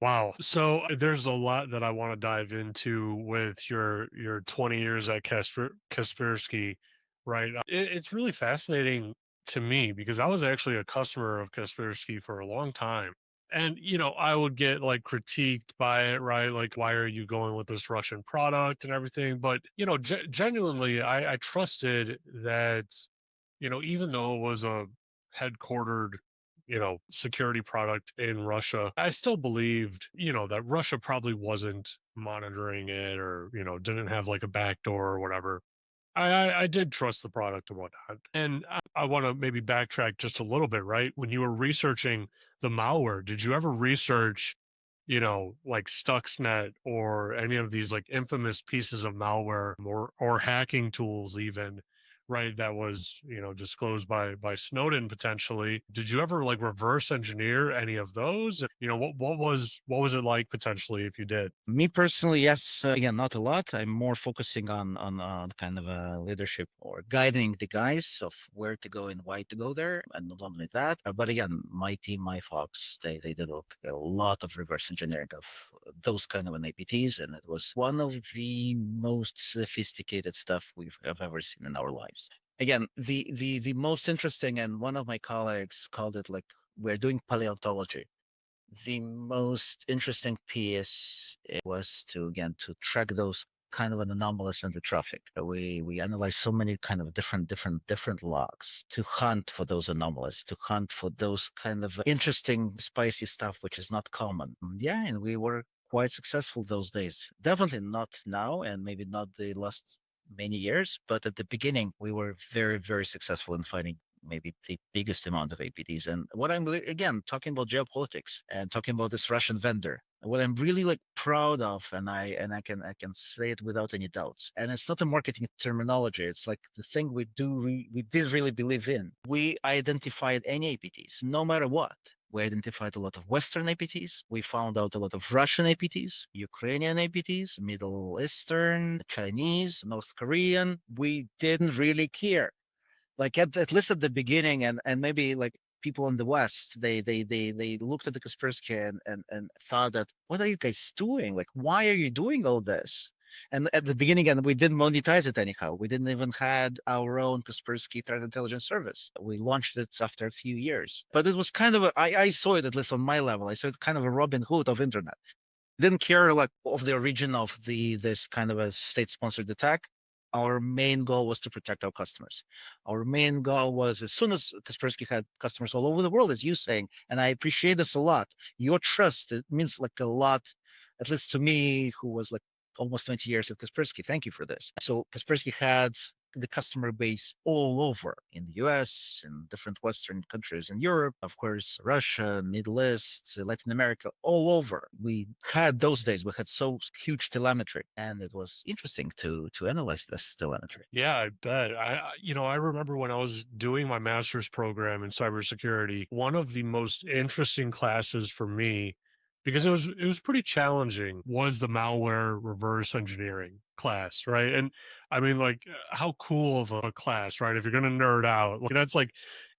Wow. So there's a lot that I want to dive into with your 20 years at Kaspersky, right? It's really fascinating to me because I was actually a customer of Kaspersky for a long time. And, I would get like critiqued by it, right? Like, why are you going with this Russian product and everything? But, genuinely, I trusted that, even though it was a headquartered security product in Russia, I still believed, that Russia probably wasn't monitoring it or, didn't have like a backdoor or whatever. I did trust the product and whatnot. And I want to maybe backtrack just a little bit, right? When you were researching the malware, did you ever research, like Stuxnet or any of these like infamous pieces of malware or hacking tools even, right? That was, disclosed by Snowden potentially. Did you ever like reverse engineer any of those? What was it like potentially if you did? Me personally, yes. Again, not a lot. I'm more focusing on kind of a leadership or guiding the guys of where to go and why to go there, and not only that. But again, my team, my folks, they did a lot of reverse engineering of those kind of an APTs, and it was one of the most sophisticated stuff have ever seen in our lives. Again, the most interesting, and one of my colleagues called it like we're doing paleontology. The most interesting piece was to again to track those kind of an anomalous in the traffic. We analyze so many kind of different logs to hunt for those anomalies, to hunt for those kind of interesting spicy stuff which is not common. Yeah, and we were quite successful those days. Definitely not now, and maybe not the last many years, but at the beginning we were very successful in finding maybe the biggest amount of APTs. And what again talking about geopolitics and talking about this Russian vendor, what I'm really like proud of, and I can say it without any doubts. And it's not a marketing terminology. It's like the thing we did really believe in. We identified any APTs, no matter what. We identified a lot of Western APTs. We found out a lot of Russian APTs, Ukrainian APTs, Middle Eastern, Chinese, North Korean. We didn't really care, like at least at the beginning, and maybe like people in the West, they looked at the Kaspersky and thought that, what are you guys doing? Like, why are you doing all this? And at the beginning, and we didn't monetize it anyhow. We didn't even had our own Kaspersky threat intelligence service. We launched it after a few years, but it was kind of I saw it, at least on my level. I saw it kind of a Robin Hood of internet. Didn't care like of the origin of the this kind of a state sponsored attack. Our main goal was to protect our customers. Our main goal was, as soon as Kaspersky had customers all over the world, as you saying, and I appreciate this a lot. Your trust, it means like a lot, at least to me, who was like almost 20 years at Kaspersky. Thank you for this. So Kaspersky had the customer base all over in the US, in different Western countries, in Europe, of course, Russia, Middle East, Latin America, all over. We had those days, we had so huge telemetry, and it was interesting to analyze this telemetry. Yeah, I bet. I remember when I was doing my master's program in cybersecurity, one of the most interesting classes for me, because it was pretty challenging, was the malware reverse engineering class, right? And I mean, like, how cool of a class, right? If you're gonna nerd out, like that's like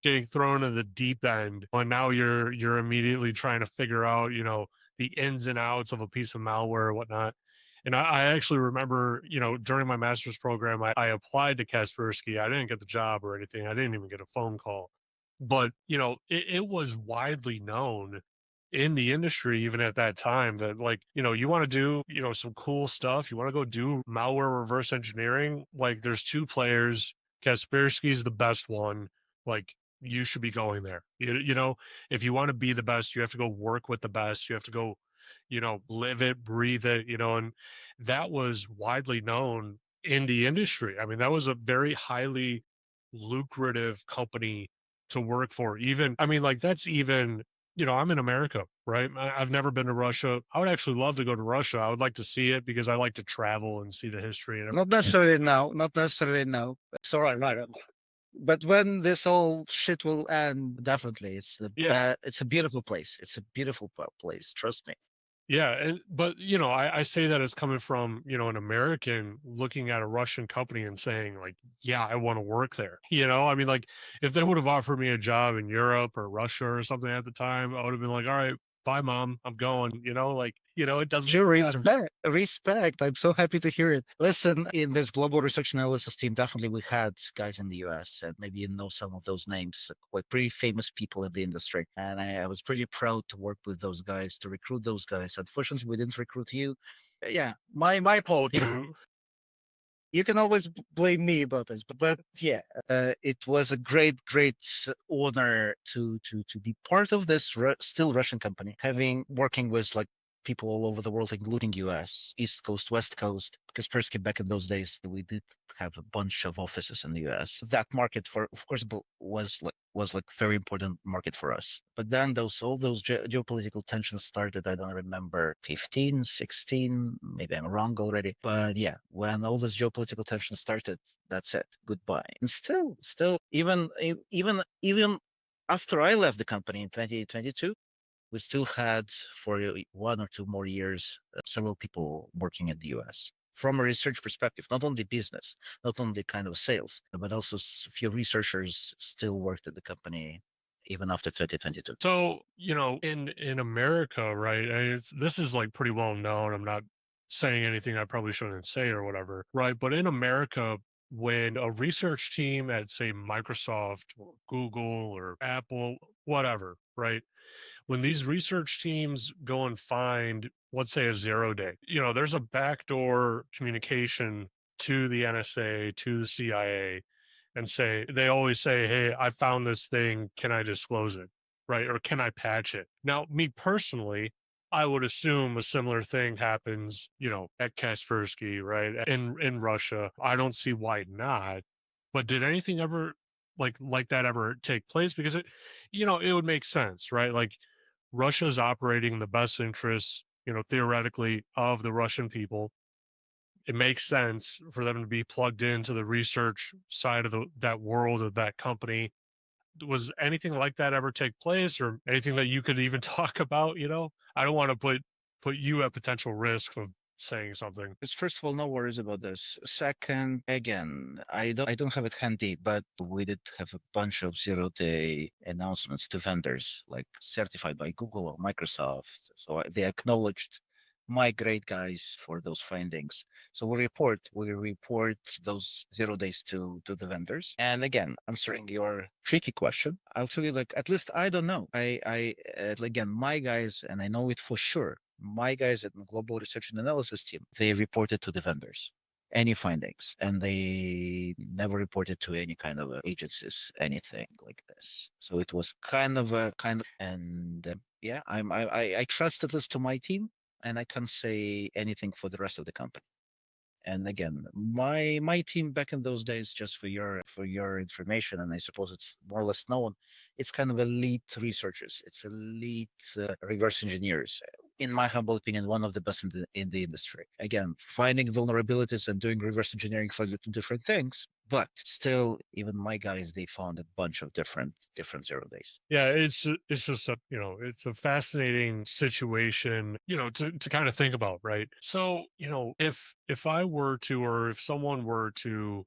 getting thrown in the deep end, and now you're immediately trying to figure out, the ins and outs of a piece of malware or whatnot. And I actually remember, during my master's program, I applied to Kaspersky. I didn't get the job or anything. I didn't even get a phone call. But, it was widely known in the industry, even at that time, that like, you want to do, some cool stuff. You want to go do malware reverse engineering. Like there's two players. Kaspersky's the best one. Like you should be going there. If you want to be the best, you have to go work with the best. You have to go, live it, breathe it, and that was widely known in the industry. I mean, that was a very highly lucrative company to work for. Even, I mean, like that's even, I'm in America, right? I've never been to Russia. I would actually love to go to Russia. I would like to see it because I like to travel and see the history and Not necessarily now, not necessarily now. It's all right. But when this whole shit will end, definitely, yeah. it's a beautiful place. It's a beautiful place. Trust me. Yeah, but I say that as coming from, an American looking at a Russian company and saying like, yeah, I want to work there. I mean, like if they would have offered me a job in Europe or Russia or something at the time, I would have been like, all right, bye mom, I'm going, like, it doesn't Sure, matter. respect. Respect. I'm so happy to hear it. Listen, in this global research analysis team, definitely we had guys in the US, and maybe you know some of those names, quite pretty famous people in the industry. And I was pretty proud to work with those guys, to recruit those guys. Unfortunately, we didn't recruit you. Yeah, my fault. You can always blame me about this, but yeah, it was a great honor to be part of this still Russian company, having working with like people all over the world, including US, East Coast, West Coast. Kaspersky back in those days, we did have a bunch of offices in the US. That market, for of course, was like very important market for us. But then all those geopolitical tensions started. I don't remember 15, 16, maybe I'm wrong already. But yeah, when all this geopolitical tension started, that's it. Goodbye. And still, even after I left the company in 2022, we still had for 1 or 2 more years several people working in the US from a research perspective, not only business, not only kind of sales, but also a few researchers still worked at the company even after 2022. So, in America, right? This is like pretty well known. I'm not saying anything I probably shouldn't say or whatever, right? But in America, when a research team at say Microsoft or Google or Apple, whatever, right? When these research teams go and find, let's say, a 0 day, there's a backdoor communication to the NSA, to the CIA, and they always say, hey, I found this thing. Can I disclose it? Right. Or can I patch it? Now, me personally, I would assume a similar thing happens, at Kaspersky, right? In Russia. I don't see why not. But did anything ever like that ever take place? Because it would make sense, right? Like Russia's operating in the best interests, theoretically, of the Russian people. It makes sense for them to be plugged into the research side of that world of that company. Was anything like that ever take place, or anything that you could even talk about? I don't want to put you at potential risk of saying something. It's first of all, no worries about this. Second, again, I don't have it handy, but we did have a bunch of 0 day announcements to vendors, like certified by Google or Microsoft. So they acknowledged my great guys for those findings. So we report those 0 days to the vendors. And again, answering your tricky question, I'll tell you, like, at least I don't know. Again, my guys, and I know it for sure, my guys at the Global Research and Analysis team, they reported to the vendors any findings, and they never reported to any kind of agencies anything like this. So it was and yeah, I trusted this to my team, and I can't say anything for the rest of the company. And again, my team back in those days, just for your information, and I suppose it's more or less known, it's kind of elite researchers. It's elite reverse engineers. In my humble opinion, one of the best in the industry. Again, finding vulnerabilities and doing reverse engineering for the two different things. But still, even my guys, they found a bunch of different 0 days. Yeah, it's just it's a fascinating situation, to kind of think about, right? So, if I were to, or if someone were to,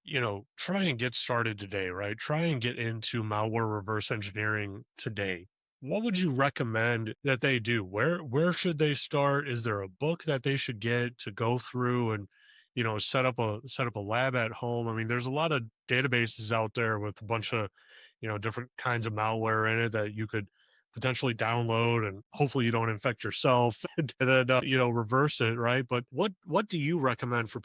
try and get started today, right? Try and get into malware reverse engineering today. What would you recommend that they do? Where should they start? Is there a book that they should get to go through and set up a lab at home? I mean, there's a lot of databases out there with a bunch of different kinds of malware in it that you could potentially download, and hopefully you don't infect yourself and then reverse it, right? But what do you recommend for